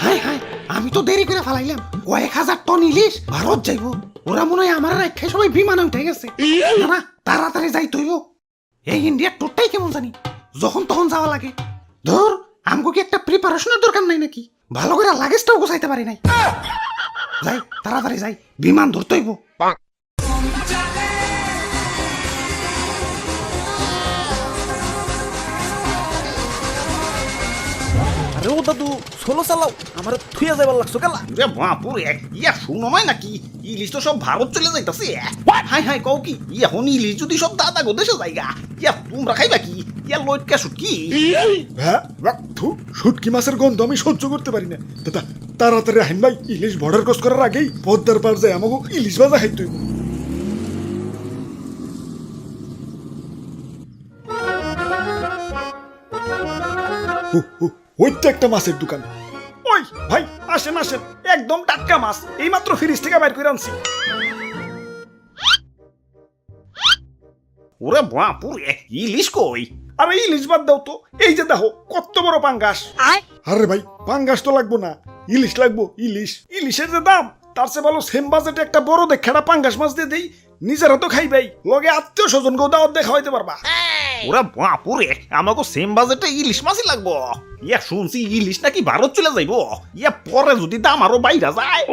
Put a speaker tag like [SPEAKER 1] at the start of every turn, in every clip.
[SPEAKER 1] High high, আমি তো দেরি করে ফেলাইলাম। কয়েক হাজার টন ইলিশ ভারত যাইব। ওরা মনে হয় আমার রাখে সবাই বিমানে উঠে গেছে। না না, তাড়াতাড়ি যাই তৈব। এই ইন্ডিয়ার টোটটাই কেমন জানি, যখন তখন যাওয়া লাগে। ধর, আমগো কি একটা প্রিপারেশনের দরকার নাই নাকি? ভালো করে লাগেজটাও গোছাইতে পারি নাই। যাই, তাড়াতাড়ি যাই, বিমান ধরতে হইব।
[SPEAKER 2] আরে ও দাদু সোলো চালাও, আমার থুইয়া যাবার লাগছো গেলা।
[SPEAKER 3] রে বাপুরে, ইয়া শুনমাই নাকি ইলিশ তো সব ভারত চলে যাইতাছে। হাই হাই, কও কি এখন ইলিশ যদি সব দাদা গো দেশে যাইগা, ইয়া তোমরা খাইবা কি? ইয়া লইটকা শুটকি।
[SPEAKER 4] শুটকি মাছের গন্ধ আমি সহ্য করতে পারি না। দাদা তাড়াতাড়ি আহিন ভাই, ইলিশ বর্ডার ক্রস করার আগেই পদ্মার পার যায় আমাকে ইলিশ ভাজা খাইতে হইব। ওই তো একটা মাছের দোকান।
[SPEAKER 2] ওই ভাই আসেন আসেন, একদম টাটকা মাছ, এইমাত্র ফ্রিজ থেকে বাইর করে আনছি।
[SPEAKER 3] ওরে বাপুরে, ইলিশ কই?
[SPEAKER 2] আরে ইলিশ বাদ দাও তো, এই যে দেখো কত বড় পাঙ্গাস।
[SPEAKER 4] আরে ভাই পাঙ্গাস তো লাগবো না, ইলিশ লাগবো, ইলিশ।
[SPEAKER 2] ইলিশের যে দাম, তার চেয়ে ভালো সেম বাজেটে একটা বড় দেখাটা পাঙ্গাস মাছ দিয়ে দেই, নিজেরা তো খাইবাই, লগে আত্মীয় স্বজন গো দাওয়াত দেখা হইতে পারবা।
[SPEAKER 3] ওরে বাপুরে, আমাকে সেম বাজেটে ইলিশ মাছই লাগবো। ইয়া শুনছি ইলিশ নাকি ভারত চলে যাইব। ইয়া পরে যদি দাম আরো বাইরা যায়,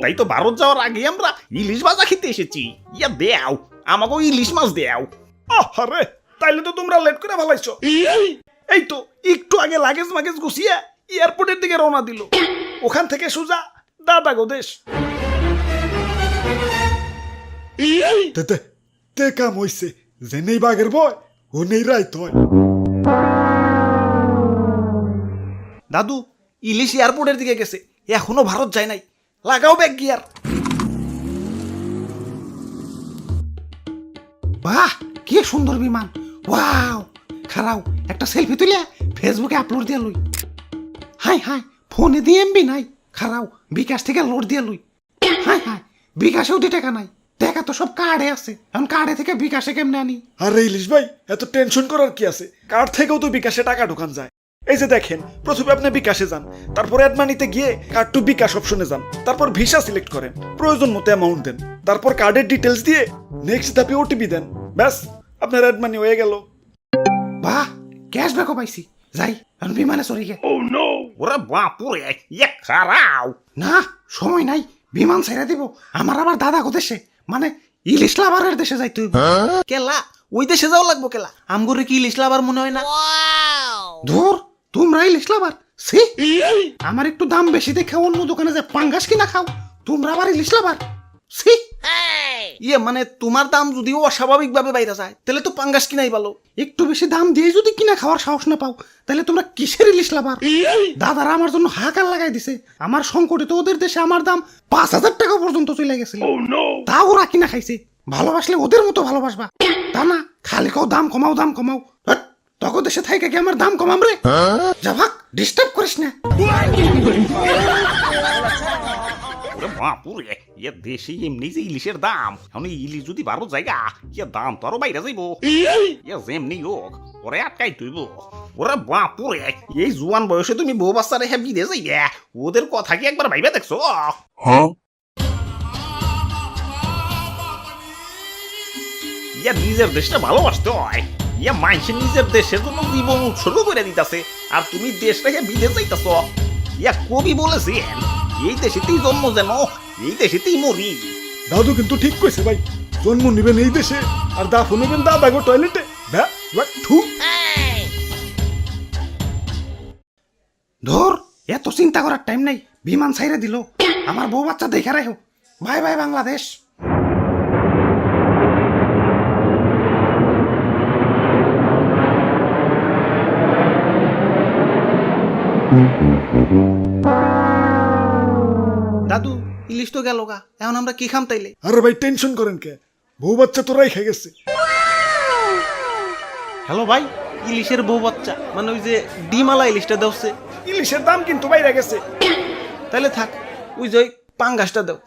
[SPEAKER 3] তাই তো ভারত যাওয়ার আগে আমরা ইলিশ ভাজা খেতে এসেছি। ইয়া দেও, আমাকে ইলিশ মাছ দেও।
[SPEAKER 2] আরে তাইলে তো তোমরা লেট করে ফেলাইছো। এই তো একটু আগে লাগেজ মাগেজ গুছিয়ে এয়ারপোর্টের দিকে রওনা দিল, ওখান থেকে সোজা দাদা গো দেশ।
[SPEAKER 4] তে কাম হইছে, যে নেই বাঘের বয় ও নেই রাইত হয়।
[SPEAKER 2] দাদু ইলিশ এয়ারপোর্টের দিকে গেছে, এখনো ভারত যায় নাই, লাগাও ব্যাগ গিয়ার।
[SPEAKER 1] বাহ, কি সুন্দর বিমান! ওয়াও, খারাও একটা সেলফি তুলে ফেসবুকে আপলোড দিয়ে লই। হাই হাই, ফোনে দিয়ে এমবি নাই। খারাও বিকাশ থেকে লোড দিয়ে লই। হাই হাই, বিকাশেও 2 টাকা নাই, টাকা তো সব কার্ডে আছে। এখন কার্ডে থেকে বিকাশে কেমনে আনি?
[SPEAKER 4] আরে ইলিশ ভাই, এত টেনশন করার কি আছে? কার্ড থেকেও তো বিকাশে টাকা ঢোকান যায়। এই যে দেখেন, প্রথমে আপনি বিকাশে যান, তারপর অ্যাড মানিতে গিয়ে কার্ড টু বিকাশ অপশনে যান, তারপর ভিসা সিলেক্ট করেন, প্রয়োজন মতো অ্যামাউন্ট দেন, তারপর কার্ডের ডিটেলস দিয়ে নেক্সট ধাপে ওটিপি দেন। ব্যাস, আপনার অ্যাড মানি হয়ে গেল।
[SPEAKER 1] বাহ, ক্যাশব্যাকও পাইছি। যাই, এখন বিমানে চড়ি গে।
[SPEAKER 3] ওরে বাপুরে, ইয়া খারাও।
[SPEAKER 1] না, সময় নাই, বিমান ছেড়ে দিব। আমার আবার দাদা গো দেশে, মানে ইলিশ লাভারের দেশে যাই তুই।
[SPEAKER 2] কেলা ওই দেশে যাও লাগবো কেলা, আমগরে কি ইলিশ লাভার মনে হয় না?
[SPEAKER 1] ধুর, তোমরা ইলিশ লাভার? সি, আমার একটু দাম বেশি দেখে অন্য দোকানে যে পাঙ্গাস কিনা খাও, তোমরা আবার ইলিশ লাভার? সি,
[SPEAKER 2] ইয়ে মানে তোমার দাম যদি অস্বাভাবিক ভাবে বাইরে যায়, তাহলে তো পাঙ্গাস কিনাই ভালো।
[SPEAKER 1] একটু বেশি দাম দিয়ে যদি কিনা খাওয়ার সাহস না পাও, তাহলে তোমরা কিসের ইলিশ লাভার? দাদারা আমার জন্য হাহাকার লাগাই দিছে। আমার সংকটে তো ওদের দেশে আমার দাম 5,000 টাকা পর্যন্ত চলে গেছিল। তা ওরা কিনা খাইছে। ভালোবাসলে ওদের মতো ভালোবাসবা, তা না খালি কাও দাম কমাও, দাম কমাও। হ্যাট, তখন দেশে থাইকা কি আমার দাম কমাম রে? যা ভাগ, ডিস্টার্ব করিস না।
[SPEAKER 3] ওরে বাপুরে, ইয়া দেশে এমনি যে ইলিশের দাম, এখন ইলিশ যদি ভারত জায়গা, ইয়া দাম তো আরো বাইরে যাইব। ইয়া যেমনি হোক ওরে আটকাই তুইব। ওরে বাপুরে, এই জোয়ান বয়সে তুমি বউ বাচ্চা রেখে বিদেশ যাইয়া, ওদের কথা কি একবার ভাইবা দেখছো? ইয়া নিজের দেশটা ভালোবাসতে হয়। ইয়া মানুষের নিজের দেশের জন্য জীবন উৎসর্গ করে দিতেছে, আর তুমি দেশ রেখে বিদেশ যাইতেছ। ইয়া কবি বলেছেন, এই দেশেতেই জন্ম যেন এই দেশেতেই মরি।
[SPEAKER 4] দাদু কিন্তু ঠিক কইছে ভাই, জন্ম নিবেন এই দেশে আর দাফন নেবেন দাদা গো টয়লেটে।
[SPEAKER 1] ধর, এত চিন্তা করার টাইম নাই, বিমান ছাইরে দিল। আমার বউ বাচ্চা দেখে রাখো। Bye bye Bangladesh.
[SPEAKER 2] দাদু ইলিশ তো গেল গা, এখন আমরা কি খাম তাইলে?
[SPEAKER 4] আরে ভাই টেনশন করেন কে, বউ বাচ্চা তো রাই খেয়ে গেছে।
[SPEAKER 2] হ্যালো ভাই, ইলিশের বউ বাচ্চা মানে ওই যে ডিমালা ইলিশটা দেওছে।
[SPEAKER 4] ইলিশের দাম কিন্তু বাইরে গেছে।
[SPEAKER 2] তাইলে থাক, ওই যে ওই পাঙ্গাসটা দাও।